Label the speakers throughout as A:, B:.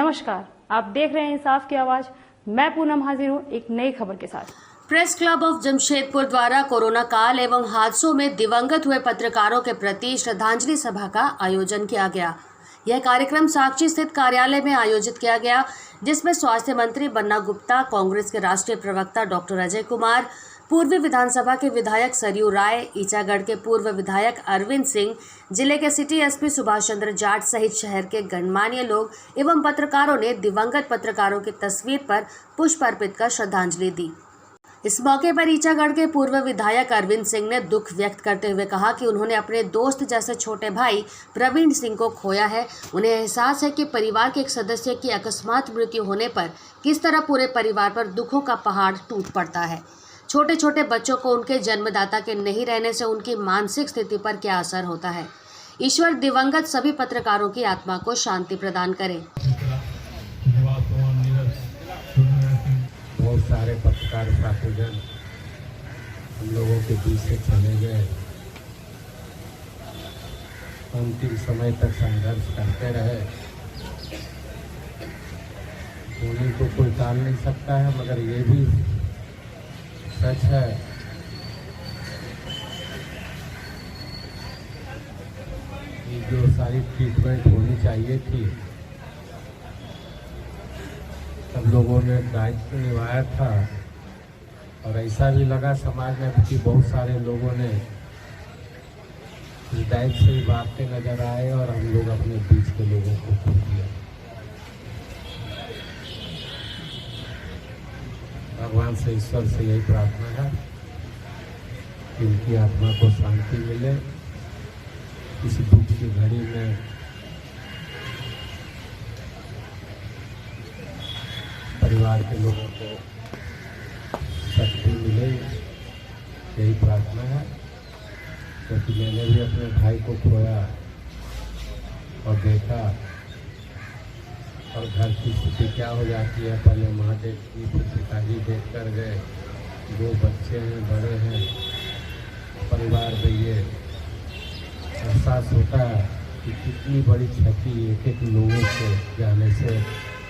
A: नमस्कार, आप देख रहे हैं इंसाफ की आवाज। मैं पूनम हाजिर हूँ एक नई खबर के साथ।
B: प्रेस क्लब ऑफ जमशेदपुर द्वारा कोरोना काल एवं हादसों में दिवंगत हुए पत्रकारों के प्रति श्रद्धांजलि सभा का आयोजन किया गया। यह कार्यक्रम साक्षी स्थित कार्यालय में आयोजित किया गया, जिसमें स्वास्थ्य मंत्री बन्ना गुप्ता, कांग्रेस के राष्ट्रीय प्रवक्ता डॉक्टर अजय कुमार, पूर्व विधानसभा के विधायक सरयू राय, ईचागढ़ के पूर्व विधायक अरविंद सिंह, जिले के सिटी एसपी सुभाष चंद्र जाट सहित शहर के गणमान्य लोग एवं पत्रकारों ने दिवंगत पत्रकारों की तस्वीर पर पुष्प अर्पित कर श्रद्धांजलि दी। इस मौके पर ईचागढ़ के पूर्व विधायक अरविंद सिंह ने दुख व्यक्त करते हुए कहा कि उन्होंने अपने दोस्त जैसे छोटे भाई प्रवीण सिंह को खोया है। उन्हें एहसास है कि परिवार के एक सदस्य की अकस्मात मृत्यु होने पर किस तरह पूरे परिवार पर दुखों का पहाड़ टूट पड़ता है। छोटे छोटे बच्चों को उनके जन्मदाता के नहीं रहने से उनकी मानसिक स्थिति पर क्या असर होता है। ईश्वर दिवंगत सभी पत्रकारों की आत्मा को शांति प्रदान करे।
C: बहुत सारे पत्रकार साथीगण हम लोगों के बीच से चले गए, अंतिम समय तक संघर्ष करते रहे। उन्हीं को कोई टाल नहीं सकता है, मगर ये भी सच है कि जो सारी ट्रीटमेंट होनी चाहिए थी सब लोगों ने दायित्व निभाया था, और ऐसा भी लगा समाज में कि बहुत सारे लोगों ने इस दायित्व से भागते नजर आए और हम लोग अपने बीच के लोगों को खो दिया। भगवान से, ईश्वर से यही प्रार्थना है कि उनकी आत्मा को शांति मिले। इस दुख की घड़ी में परिवार के लोगों को शक्ति मिले, यही प्रार्थना है। क्योंकि मैंने भी अपने भाई को खोया और देखा, और घर की स्थिति क्या हो जाती है। पहले माँ देखती, फिर पिताजी देख कर गए, 2 बच्चे हैं, बड़े हैं, परिवार में ये एहसास होता है कि कितनी बड़ी क्षति एक लोगों के जाने से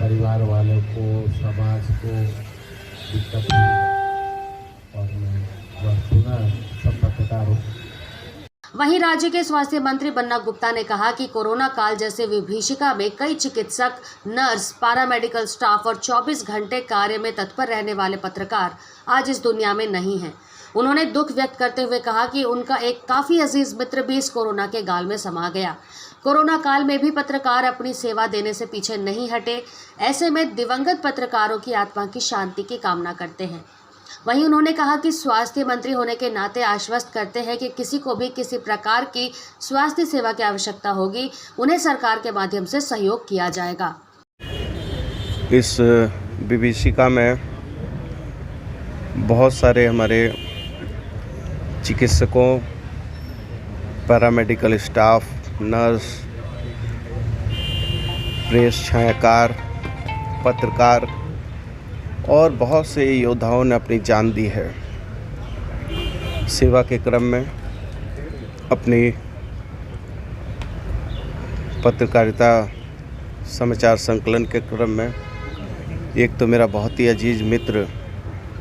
C: परिवार वालों को, समाज को दिक्कत हुई। और मैं पुनः सब पत्रकारों।
B: वहीं राज्य के स्वास्थ्य मंत्री बन्ना गुप्ता ने कहा कि कोरोना काल जैसे विभीषिका में कई चिकित्सक, नर्स, पैरामेडिकल स्टाफ और 24 घंटे कार्य में तत्पर रहने वाले पत्रकार आज इस दुनिया में नहीं हैं। उन्होंने दुख व्यक्त करते हुए कहा कि उनका एक काफ़ी अजीज मित्र भी इस कोरोना के गाल में समा गया। कोरोना काल में भी पत्रकार अपनी सेवा देने से पीछे नहीं हटे। ऐसे में दिवंगत पत्रकारों की आत्मा की शांति की कामना करते हैं। वहीं उन्होंने कहा कि स्वास्थ्य मंत्री होने के नाते आश्वस्त करते हैं कि किसी को भी किसी प्रकार की स्वास्थ्य सेवा की आवश्यकता होगी, उन्हें सरकार के माध्यम से सहयोग किया जाएगा।
D: इस विभीषिका में बहुत सारे हमारे चिकित्सकों, पैरामेडिकल स्टाफ, नर्स, प्रेस, छायाकार, पत्रकार और बहुत से योद्धाओं ने अपनी जान दी है। सेवा के क्रम में, अपनी पत्रकारिता समाचार संकलन के क्रम में, एक तो मेरा बहुत ही अजीज मित्र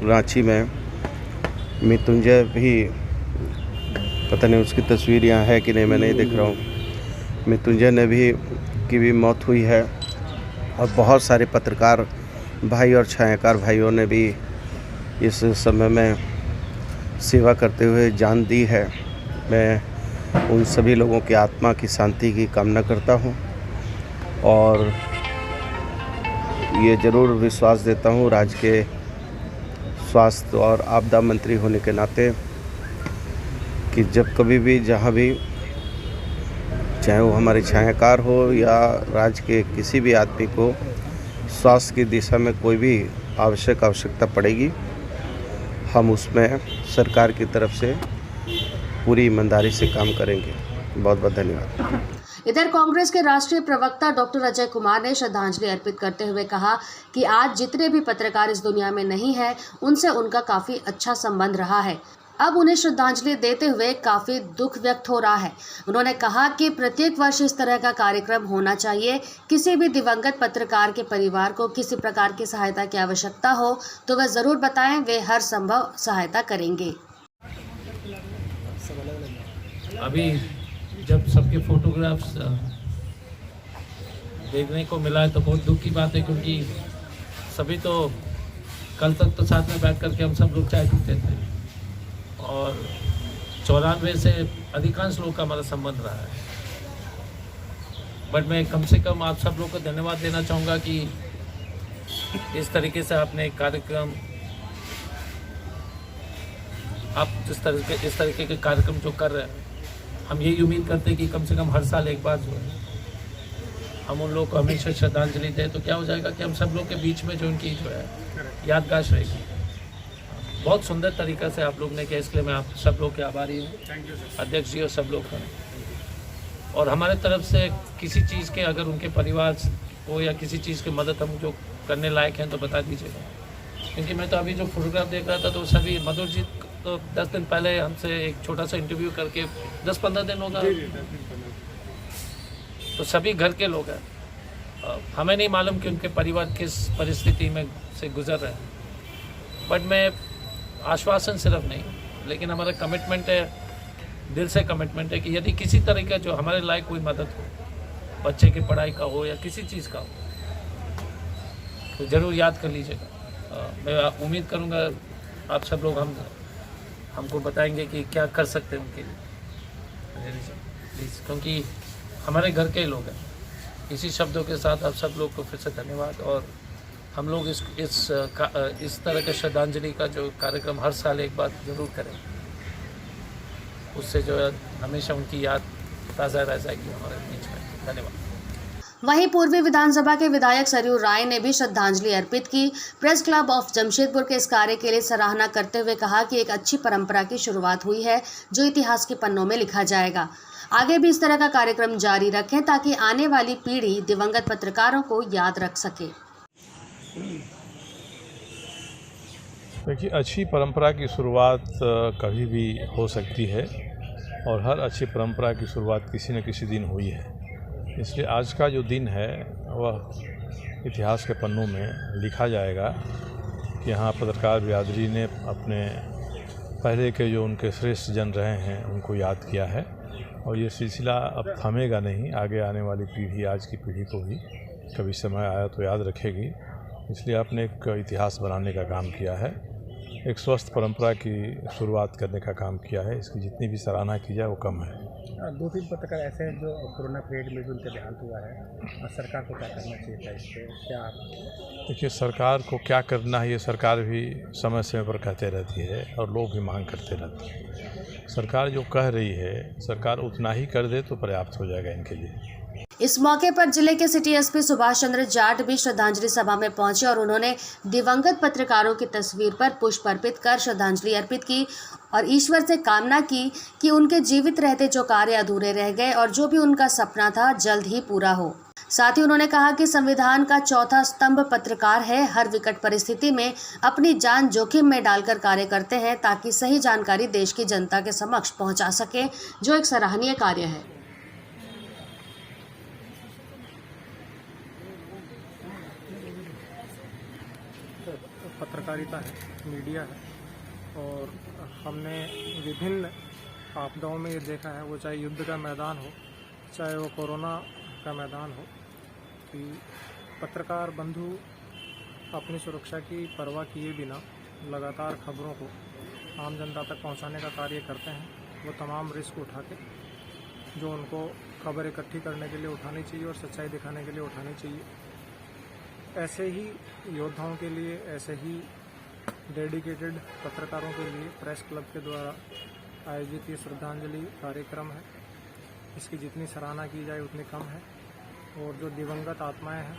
D: रांची में मृत्युंजय भी, पता नहीं उसकी तस्वीर यहाँ है कि नहीं, मैं नहीं देख रहा हूँ। मृत्युंजय ने भी की भी मौत हुई है, और बहुत सारे पत्रकार भाई और छायाकार भाइयों ने भी इस समय में सेवा करते हुए जान दी है। मैं उन सभी लोगों की आत्मा की शांति की कामना करता हूँ, और ये ज़रूर विश्वास देता हूँ राज्य के स्वास्थ्य और आपदा मंत्री होने के नाते कि जब कभी भी, जहाँ भी, चाहे वो हमारे छायाकार हो या राज्य के किसी भी आदमी को स्वास्थ्य की दिशा में कोई भी आवश्यकता पड़ेगी, हम उसमें सरकार की तरफ से पूरी ईमानदारी से काम करेंगे। बहुत बहुत धन्यवाद।
B: इधर कांग्रेस के राष्ट्रीय प्रवक्ता डॉक्टर अजय कुमार ने श्रद्धांजलि अर्पित करते हुए कहा कि आज जितने भी पत्रकार इस दुनिया में नहीं है, उनसे उनका काफ़ी अच्छा संबंध रहा है। अब उन्हें श्रद्धांजलि देते हुए काफी दुख व्यक्त हो रहा है। उन्होंने कहा कि प्रत्येक वर्ष इस तरह का कार्यक्रम होना चाहिए। किसी भी दिवंगत पत्रकार के परिवार को किसी प्रकार की सहायता की आवश्यकता हो तो वह जरूर बताएं, वे हर संभव सहायता करेंगे।
E: अभी जब सबके फोटोग्राफ्स देखने को मिला है तो बहुत दुख की बात है, क्योंकि सभी तो कल तक तो साथ में बैठ करके हम सब लोग चाय पीते थे और 94 से अधिकांश लोग का हमारा संबंध रहा है। बट मैं कम से कम आप सब लोग को धन्यवाद देना चाहूँगा कि इस तरीके से आपने एक कार्यक्रम, आप इस तरीके के कार्यक्रम जो कर रहे हैं, हम यही उम्मीद करते हैं कि कम से कम हर साल एक बार जो है हम उन लोगों को हमेशा श्रद्धांजलि दें, तो क्या हो जाएगा कि हम सब लोग के बीच में जो उनकी जो है यादगार रहेगी। बहुत सुंदर तरीक़ा से आप लोग ने किया, इसलिए मैं आप सब लोग के आभारी हूँ, अध्यक्ष जी और सब लोग हैं। और हमारे तरफ से किसी चीज़ के अगर उनके परिवार को या किसी चीज़ की मदद हम जो करने लायक हैं तो बता दीजिएगा, क्योंकि मैं तो अभी जो फोटोग्राफ देख रहा था तो सभी मधुर जी तो 10 दिन पहले हमसे एक छोटा सा इंटरव्यू करके 10-15 दिन होगा, तो सभी घर के लोग हैं। हमें नहीं मालूम कि उनके परिवार किस परिस्थिति में से गुजर रहे हैं, बट मैं आश्वासन सिर्फ नहीं, लेकिन हमारा कमिटमेंट है, दिल से कमिटमेंट है कि यदि किसी तरह का जो हमारे लायक कोई मदद हो, बच्चे की पढ़ाई का हो या किसी चीज़ का हो, तो ज़रूर याद कर लीजिएगा। मैं उम्मीद करूँगा आप सब लोग हमको बताएंगे कि क्या कर सकते हैं उनके लिए प्लीज़, क्योंकि हमारे घर के लोग हैं। इसी शब्दों के साथ आप सब लोग को फिर से धन्यवाद। और हम लोग इस तरह के श्रद्धांजलि का जो कार्यक्रम हर साल एक बार ज़रूर करें, उससे जो है हमेशा उनकी याद ताज़ा रह जाएगी हमारे बीच में। धन्यवाद।
B: वहीं पूर्वी विधानसभा के विधायक सरयू राय ने भी श्रद्धांजलि अर्पित की। प्रेस क्लब ऑफ जमशेदपुर के इस कार्य के लिए सराहना करते हुए कहा कि एक अच्छी परंपरा की शुरुआत हुई है जो इतिहास के पन्नों में लिखा जाएगा। आगे भी इस तरह का कार्यक्रम जारी रखें ताकि आने वाली पीढ़ी दिवंगत पत्रकारों को याद रख सके।
F: देखिए, अच्छी परंपरा की शुरुआत कभी भी हो सकती है और हर अच्छी परंपरा की शुरुआत किसी न किसी दिन हुई है। इसलिए आज का जो दिन है वह इतिहास के पन्नों में लिखा जाएगा कि यहाँ पत्रकार बिरादरी ने अपने पहले के जो उनके श्रेष्ठ जन रहे हैं उनको याद किया है, और ये सिलसिला अब थमेगा नहीं। आगे आने वाली पीढ़ी, आज की पीढ़ी को भी कभी समय आया तो याद रखेगी। इसलिए आपने एक इतिहास बनाने का काम किया है, एक स्वस्थ परंपरा की शुरुआत करने का काम किया है। इसकी जितनी भी सराहना की जाए वो कम है।
G: 2-3 पत्रकार ऐसे हैं जो कोरोना पीरियड में भी उनका देहांत हुआ है, और सरकार को क्या करना चाहिए था इस पर? क्या
F: देखिए, सरकार को क्या करना है ये सरकार भी समय समय पर कहते रहती है और लोग भी मांग करते रहते हैं। सरकार जो कह रही है, सरकार उतना ही कर दे तो पर्याप्त हो जाएगा इनके लिए।
B: इस मौके पर जिले के सिटी एसपी सुभाष चंद्र जाट भी श्रद्धांजलि सभा में पहुंचे और उन्होंने दिवंगत पत्रकारों की तस्वीर पर पुष्प अर्पित कर श्रद्धांजलि अर्पित की और ईश्वर से कामना की कि उनके जीवित रहते जो कार्य अधूरे रह गए और जो भी उनका सपना था जल्द ही पूरा हो। साथ ही उन्होंने कहा कि संविधान का चौथा स्तंभ पत्रकार है, हर विकट परिस्थिति में अपनी जान जोखिम में डालकर कार्य करते हैं ताकि सही जानकारी देश की जनता के समक्ष पहुंचा सके, जो एक सराहनीय कार्य है।
G: पत्रकारिता है, मीडिया है, और हमने विभिन्न आपदाओं में ये देखा है, वो चाहे युद्ध का मैदान हो, चाहे वो कोरोना का मैदान हो, कि पत्रकार बंधु अपनी सुरक्षा की परवाह किए बिना लगातार खबरों को आम जनता तक पहुंचाने का कार्य करते हैं। वो तमाम रिस्क उठा के जो उनको खबर इकट्ठी करने के लिए उठानी चाहिए और सच्चाई दिखाने के लिए उठानी चाहिए, ऐसे ही योद्धाओं के लिए, ऐसे ही डेडिकेटेड पत्रकारों के लिए प्रेस क्लब के द्वारा आयोजित ये श्रद्धांजलि कार्यक्रम है। इसकी जितनी सराहना की जाए उतनी कम है, और जो दिवंगत आत्माएं हैं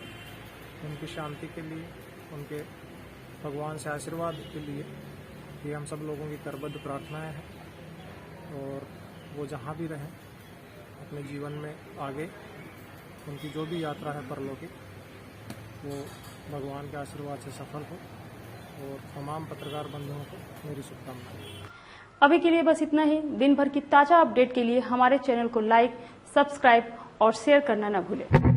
G: उनकी शांति के लिए, उनके भगवान से आशीर्वाद के लिए ये हम सब लोगों की करबद्ध प्रार्थनाएं हैं। और वो जहाँ भी रहें अपने जीवन में आगे, उनकी जो भी यात्रा है परलौकिक, वो भगवान के आशीर्वाद से सफल हो, और तमाम पत्रकार बंधुओं को मेरी शुभकामनाएं।
A: अभी के लिए बस इतना ही। दिन भर की ताजा अपडेट के लिए हमारे चैनल को लाइक, सब्सक्राइब और शेयर करना न भूलें।